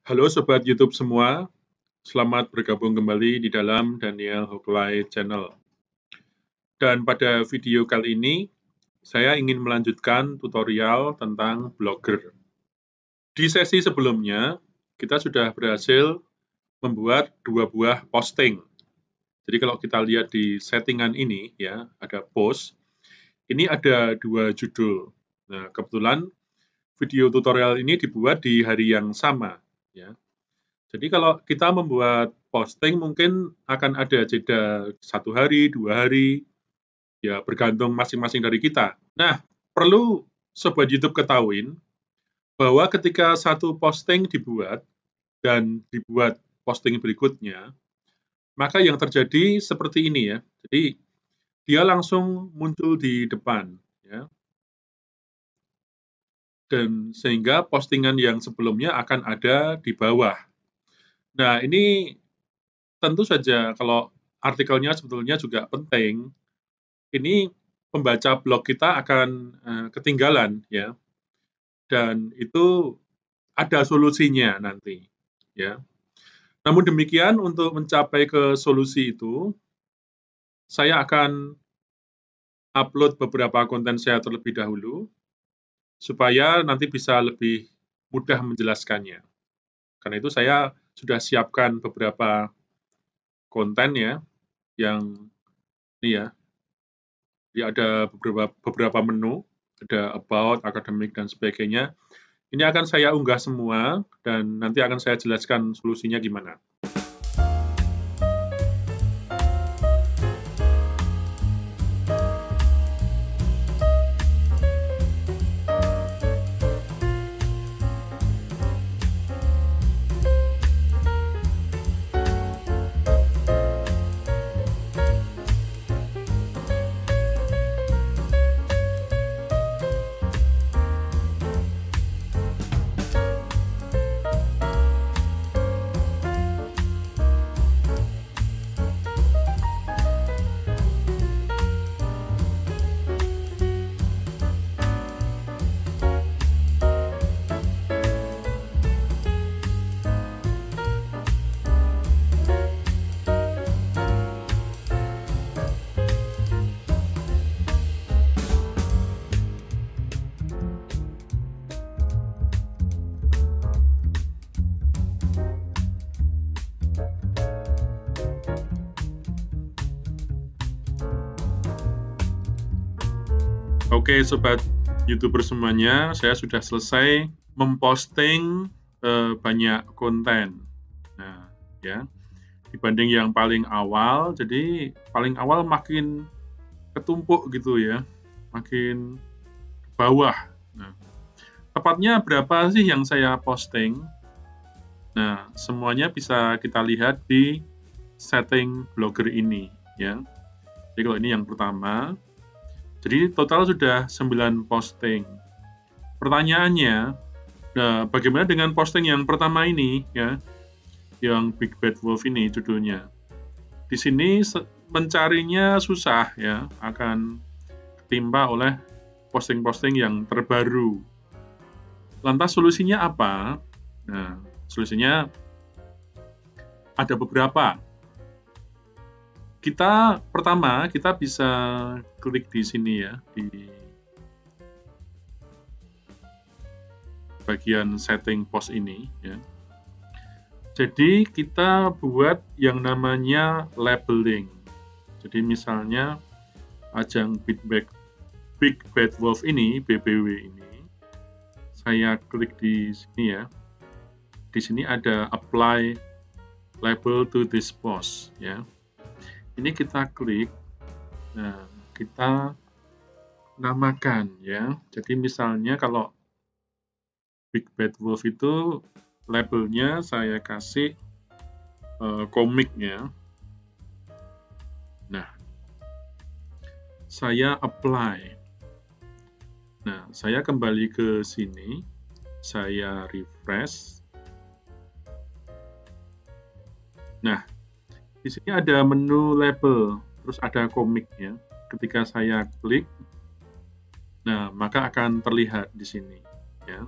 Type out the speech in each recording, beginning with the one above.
Halo Sobat YouTube semua, selamat bergabung kembali di dalam Daniel Hoklai Channel. Dan pada video kali ini, saya ingin melanjutkan tutorial tentang Blogger. Di sesi sebelumnya, kita sudah berhasil membuat dua buah posting. Jadi kalau kita lihat di settingan ini, ya ada post, ini ada dua judul. Nah, kebetulan video tutorial ini dibuat di hari yang sama, ya. Jadi kalau kita membuat posting mungkin akan ada jeda 1 hari, 2 hari, ya bergantung masing-masing dari kita. Nah, perlu Sobat YouTube ketahuin bahwa ketika satu posting dibuat dan dibuat posting berikutnya, maka yang terjadi seperti ini ya. Jadi dia langsung muncul di depan, ya. Dan sehingga postingan yang sebelumnya akan ada di bawah. Nah, ini tentu saja kalau artikelnya sebetulnya juga penting, ini pembaca blog kita akan ketinggalan ya, dan itu ada solusinya nanti ya. Namun demikian untuk mencapai ke solusi itu, saya akan upload beberapa konten saya terlebih dahulu, supaya nanti bisa lebih mudah menjelaskannya. Karena itu saya sudah siapkan beberapa konten ya, yang ini ya, jadi ada beberapa menu, ada about, academic, dan sebagainya. Ini akan saya unggah semua, dan nanti akan saya jelaskan solusinya gimana. Oke, Sobat YouTuber semuanya, saya sudah selesai memposting banyak konten. Nah, ya, dibanding yang paling awal, jadi paling awal makin ketumpuk gitu ya, makin ke bawah. Nah, tepatnya berapa sih yang saya posting? Nah, semuanya bisa kita lihat di setting Blogger ini ya. Jadi kalau ini yang pertama, jadi total sudah 9 posting. Pertanyaannya, nah, bagaimana dengan posting yang pertama ini ya, yang Big Bad Wolf ini judulnya. Di sini mencarinya susah ya, akan ketimpa oleh posting-posting yang terbaru. Lantas solusinya apa? Nah, solusinya ada beberapa. Pertama, kita bisa klik di sini ya, di bagian setting post ini ya. Jadi kita buat yang namanya labeling. Jadi misalnya ajang Big Bad Wolf ini, BBW ini, saya klik di sini ya. Di sini ada apply label to this post ya. Ini kita klik, nah kita namakan ya. Jadi misalnya kalau Big Bad Wolf itu labelnya saya kasih komiknya. Nah, saya apply. Nah, saya kembali ke sini, saya refresh. Nah, di sini ada menu label, terus ada komiknya. Ketika saya klik, nah maka akan terlihat di sini, ya.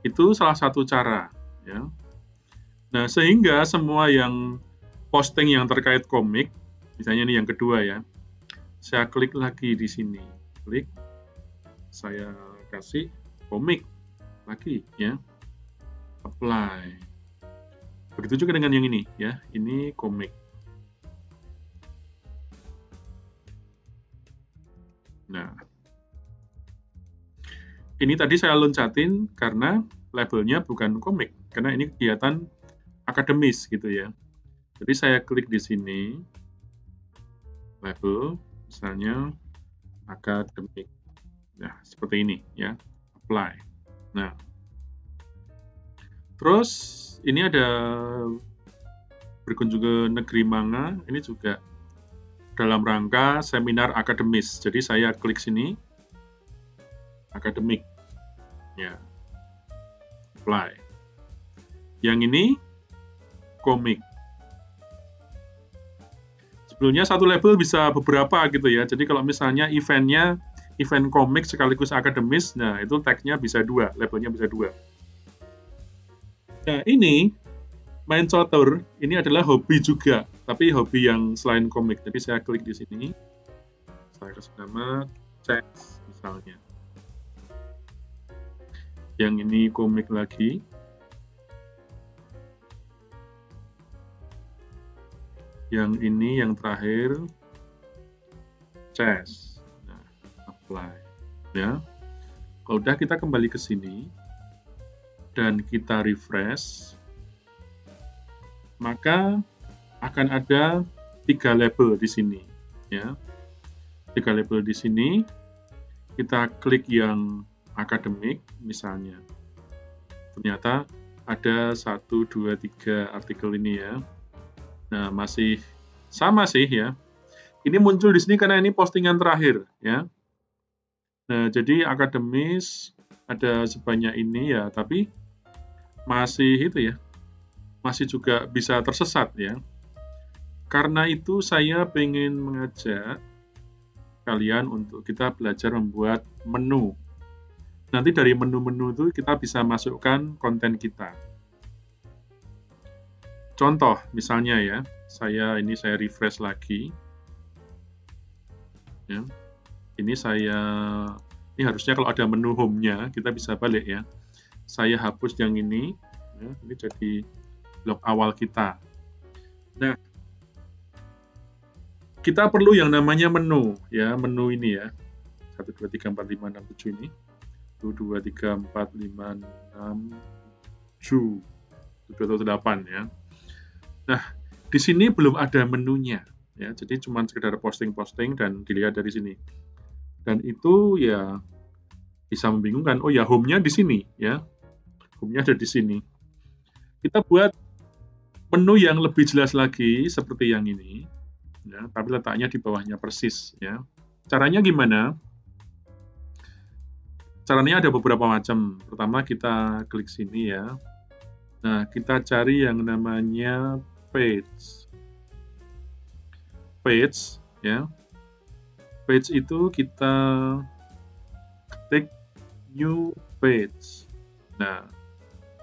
Itu salah satu cara, ya. Nah, sehingga semua yang posting yang terkait komik, misalnya ini yang kedua ya, saya klik lagi di sini, klik, saya kasih komik lagi ya, apply. Begitu juga dengan yang ini ya, ini komik. Nah, ini tadi saya loncatin karena labelnya bukan komik, karena ini kegiatan akademis gitu ya. Jadi saya klik di sini, label, misalnya akademik. Nah, seperti ini ya, apply. Nah, terus ini ada berkunjung ke negeri manga, ini juga dalam rangka seminar akademis. Jadi saya klik sini, akademik, ya, apply. Yang ini komik. Sebelumnya satu label bisa beberapa gitu ya. Jadi kalau misalnya eventnya event komik sekaligus akademis, nah itu tag-nya bisa dua, labelnya bisa dua. Nah ini main catur, ini adalah hobi juga, tapi hobi yang selain komik. Jadi saya klik di sini, saya kasih nama chess misalnya. Yang ini komik lagi. Yang ini yang terakhir chess. Nah, apply. Ya. Kalau udah kita kembali ke sini dan kita refresh, maka akan ada 3 label di sini ya. 3 label di sini. Kita klik yang akademik misalnya. Ternyata ada 1 2 3 artikel ini ya. Nah, masih sama sih ya. Ini muncul di sini karena ini postingan terakhir ya. Nah, jadi akademis ada sebanyak ini ya, tapi masih itu ya. Masih juga bisa tersesat ya. Karena itu saya ingin mengajak kalian untuk kita belajar membuat menu. Nanti dari menu-menu itu kita bisa masukkan konten kita. Contoh misalnya ya, saya refresh lagi. Ya. Ini harusnya kalau ada menu home-nya kita bisa balik ya. Saya hapus yang ini, ya, ini jadi blok awal kita. Nah, kita perlu yang namanya menu, ya, menu ini ya. 1 2 3 4 5 6 7 ini. 1 2 3 4 5 6 7 8 ya. Nah, di sini belum ada menunya ya. Jadi cuma sekedar posting-posting dan dilihat dari sini. Dan itu ya bisa membingungkan. Oh ya, home-nya di sini ya. Home-nya ada di sini. Kita buat menu yang lebih jelas lagi seperti yang ini. Ya, tapi letaknya di bawahnya persis ya. Caranya gimana? Caranya ada beberapa macam. Pertama kita klik sini ya. Nah, kita cari yang namanya page. Page ya. Page itu kita ketik new page. Nah,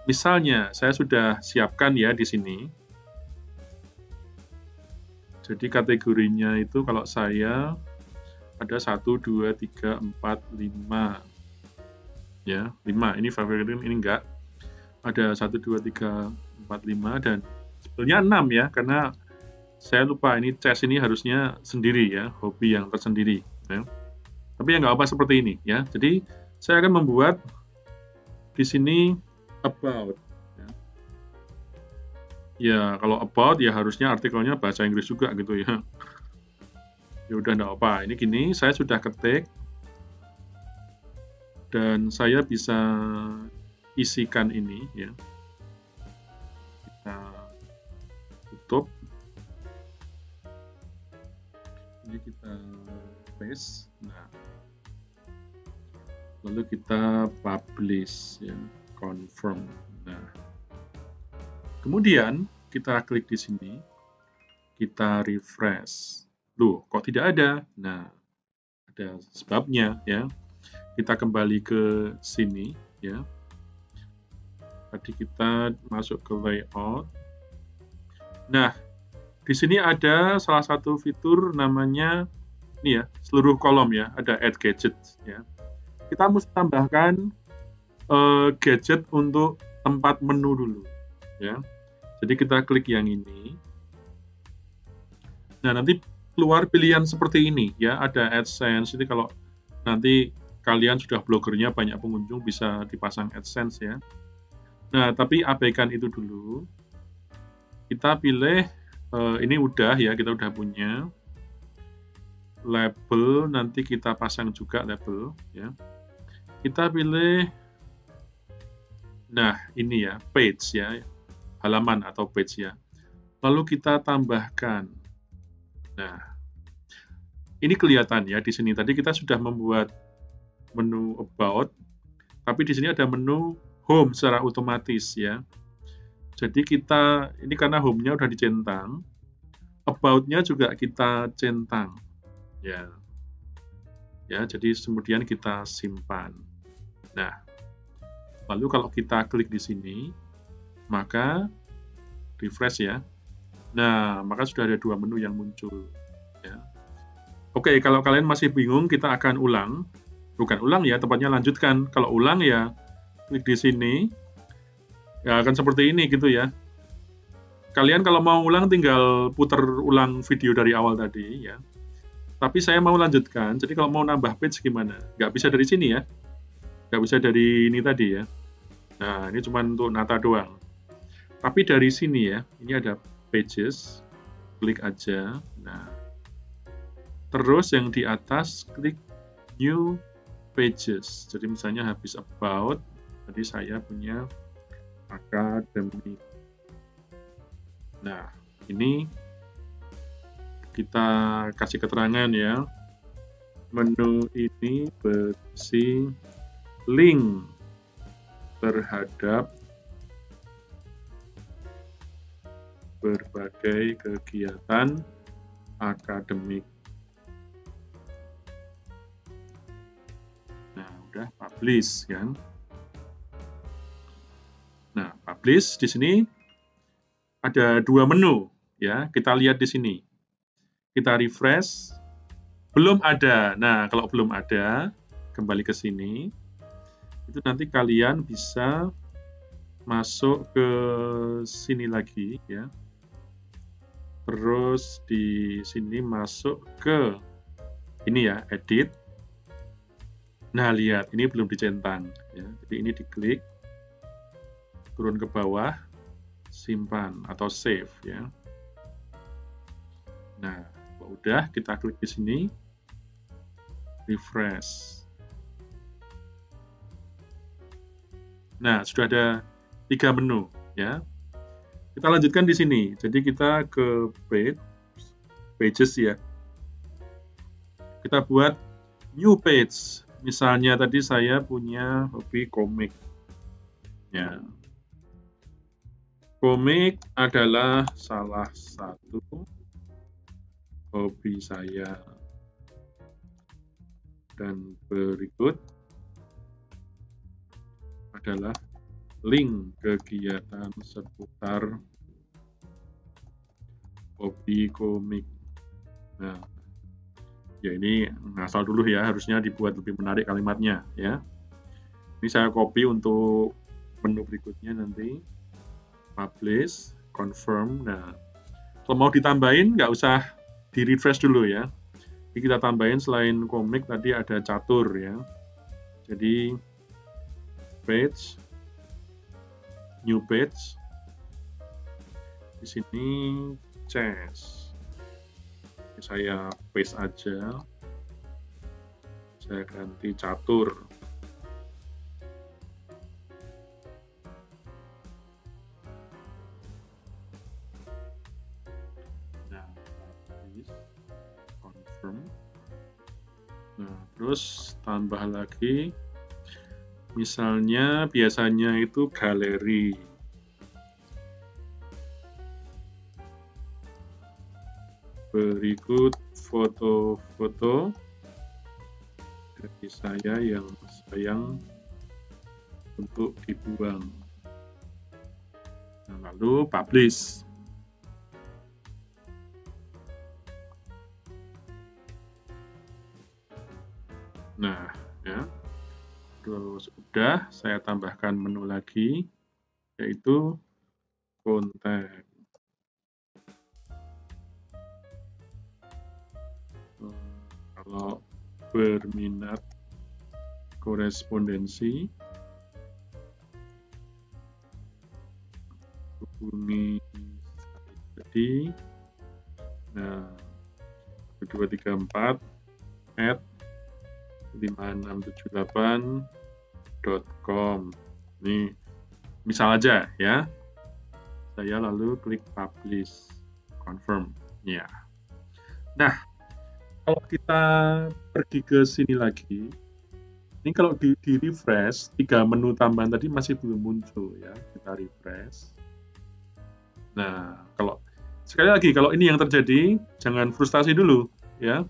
misalnya saya sudah siapkan ya di sini. Jadi kategorinya itu kalau saya ada 1 2 3 4 5. Ya, 5. Ini favorit ini enggak. Ada 1 2 3 4 5 dan sebenarnya 6 ya, karena saya lupa ini chess ini harusnya sendiri ya, hobi yang tersendiri ya. Tapi ya nggak apa seperti ini ya. Jadi saya akan membuat di sini about ya. Ya kalau about ya harusnya artikelnya bahasa Inggris juga gitu ya. Ya udah nggak apa. Ini gini, saya sudah ketik dan saya bisa isikan ini ya. Kita tutup. Ini kita paste. Nah, lalu kita publish ya, confirm. Nah, kemudian kita klik di sini, kita refresh. Loh, kok tidak ada? Nah, ada sebabnya ya. Kita kembali ke sini ya. Tadi kita masuk ke layout, Nah, di sini ada salah satu fitur namanya ini ya, seluruh kolom ya, ada add gadget ya. Kita mesti tambahkan gadget untuk tempat menu dulu ya. Jadi kita klik yang ini. Nah, nanti keluar pilihan seperti ini ya, ada AdSense. Ini kalau nanti kalian sudah blogernya banyak pengunjung bisa dipasang AdSense ya. Nah, tapi abaikan itu dulu. Kita pilih ini udah ya, kita udah punya label, nanti kita pasang juga label ya. Kita pilih, nah ini ya, page ya, halaman atau page ya. Lalu kita tambahkan. Nah, ini kelihatan ya di sini. Tadi kita sudah membuat menu about, tapi di sini ada menu home secara otomatis ya. Jadi kita, ini karena home-nya udah dicentang, about-nya juga kita centang. Ya, jadi kemudian kita simpan. Nah, lalu kalau kita klik di sini, maka refresh ya. Nah, maka sudah ada dua menu yang muncul. Ya. Oke, kalau kalian masih bingung, kita akan ulang. Bukan ulang ya, tepatnya lanjutkan. Kalau ulang ya, klik di sini, ya akan seperti ini gitu ya. Kalian kalau mau ulang tinggal putar ulang video dari awal tadi ya. Tapi saya mau lanjutkan, jadi kalau mau nambah page gimana? Nggak bisa dari sini ya, nggak bisa dari ini tadi ya. Nah, ini cuma untuk nata doang. Tapi dari sini ya, ini ada pages, klik aja. Nah, terus yang di atas klik new pages. Jadi misalnya habis about, tadi saya punya academic. Nah, ini kita kasih keterangan ya. Menu ini berisi link terhadap berbagai kegiatan akademik. Nah, udah publish kan. Nah, publish di sini ada dua menu ya. Kita lihat di sini. Kita refresh, belum ada. Nah, kalau belum ada, kembali ke sini. Itu nanti kalian bisa masuk ke sini lagi ya. Terus di sini masuk ke ini ya, edit. Nah, lihat, ini belum dicentang ya. Jadi ini diklik, turun ke bawah, simpan atau save ya. Nah, udah, kita klik di sini, refresh. Nah, sudah ada 3 menu ya. Kita lanjutkan di sini. Jadi kita ke pages ya. Kita buat new page. Misalnya tadi saya punya hobi komik. Ya. Komik adalah salah satu hobi saya. Dan berikut adalah link kegiatan seputar hobi komik. Nah, ya ini ngasal dulu ya, harusnya dibuat lebih menarik kalimatnya ya. Ini saya copy untuk menu berikutnya nanti. Publish, confirm. Nah, kalau mau ditambahin nggak usah di refresh dulu ya. Jadi kita tambahin selain komik tadi ada catur ya. Jadi page, new page. Di sini chess. Saya paste aja. Saya ganti catur. Nah, terus tambah lagi, misalnya biasanya itu galeri. Berikut foto-foto dari saya yang sayang untuk dibuang. Nah, lalu publish. udah, saya tambahkan menu lagi, yaitu konten. Kalau berminat korespondensi, hubungi tadi. Nah, 234@5678.com. Ini misal aja ya. Saya lalu klik publish, confirm. Ya. Nah, kalau kita pergi ke sini lagi, ini kalau di refresh, 3 menu tambahan tadi masih belum muncul ya. Kita refresh. Nah, sekali lagi, kalau ini yang terjadi, jangan frustasi dulu ya.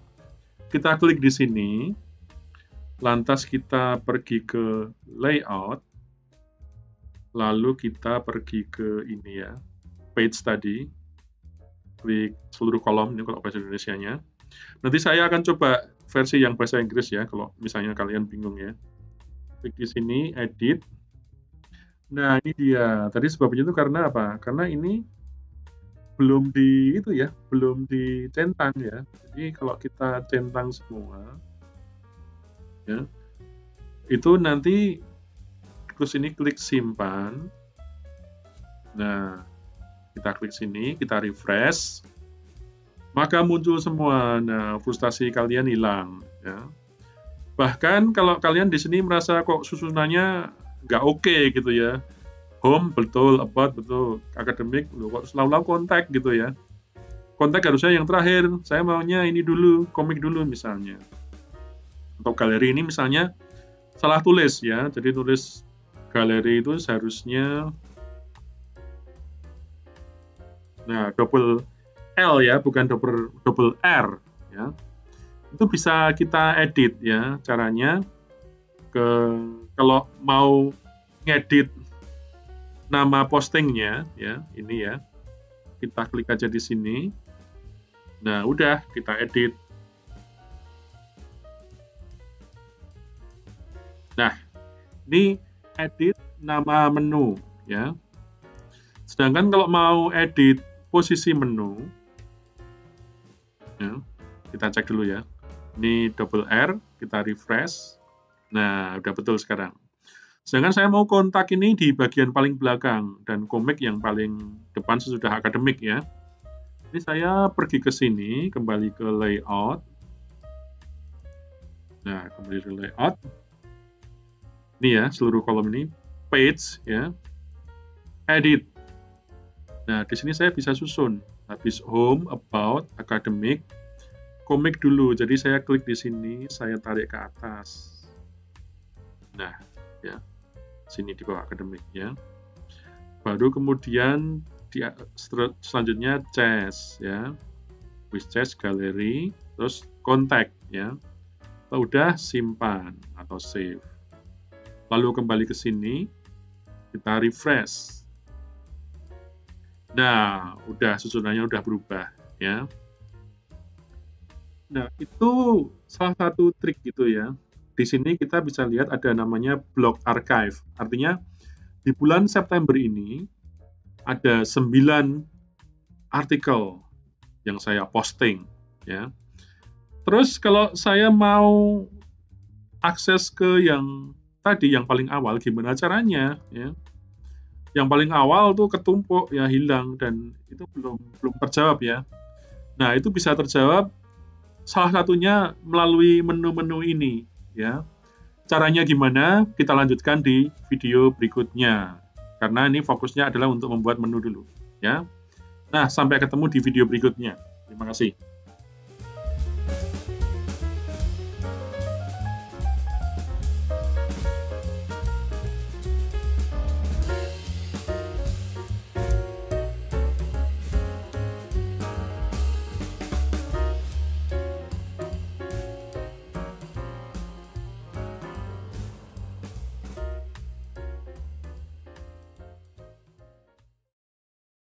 Kita klik di sini, lantas kita pergi ke layout, lalu kita pergi ke ini ya, page tadi, klik seluruh kolom, ini kalau bahasa Indonesianya. Nanti saya akan coba versi yang bahasa Inggris ya, kalau misalnya kalian bingung ya. Klik di sini, edit. Nah, ini dia. Tadi sebabnya itu karena apa? Karena ini belum dicentang ya. Jadi kalau kita centang semua, ya, itu nanti terus ini klik simpan. Nah, kita klik sini, kita refresh. Maka muncul semua. Nah, frustasi kalian hilang ya. Bahkan kalau kalian di sini merasa kok susunannya nggak oke gitu ya. Home betul, about betul, akademik kok selalu kontak gitu ya. Kontak harusnya yang terakhir. Saya maunya ini dulu, komik dulu misalnya. Untuk galeri ini misalnya salah tulis ya. Jadi tulis galeri itu seharusnya double L ya, bukan double R ya. Itu bisa kita edit ya. Caranya kalau mau ngedit nama postingnya ya, ini ya. Kita klik aja di sini. Nah, udah kita edit. Nah, ini edit nama menu ya. Sedangkan kalau mau edit posisi menu, ya, kita cek dulu ya. Ini double R, kita refresh. Nah, udah betul sekarang. Sedangkan saya mau kontak ini di bagian paling belakang dan komik yang paling depan sesudah akademik ya. Ini saya pergi ke sini, kembali ke layout. Nah, kembali ke layout. Ini ya, seluruh kolom ini, page ya, edit. Nah, di sini saya bisa susun. Habis home, about, academic, komik dulu. Jadi saya klik di sini, saya tarik ke atas. Nah, ya, sini di bawah akademik ya. Baru kemudian selanjutnya chess ya, with chess galeri, terus contact ya. Udah simpan atau save. Lalu kembali ke sini, kita refresh. Nah, susunannya udah berubah ya. Nah, itu salah satu trik gitu ya. Di sini kita bisa lihat ada namanya block archive. Artinya di bulan September ini ada 9 artikel yang saya posting ya. Terus kalau saya mau akses ke yang tadi yang paling awal, gimana caranya ya? Yang paling awal tuh ketumpuk ya, hilang, dan itu belum terjawab ya. Nah, itu bisa terjawab salah satunya melalui menu-menu ini ya. Caranya gimana? Kita lanjutkan di video berikutnya. Karena ini fokusnya adalah untuk membuat menu dulu ya. Nah, sampai ketemu di video berikutnya. Terima kasih.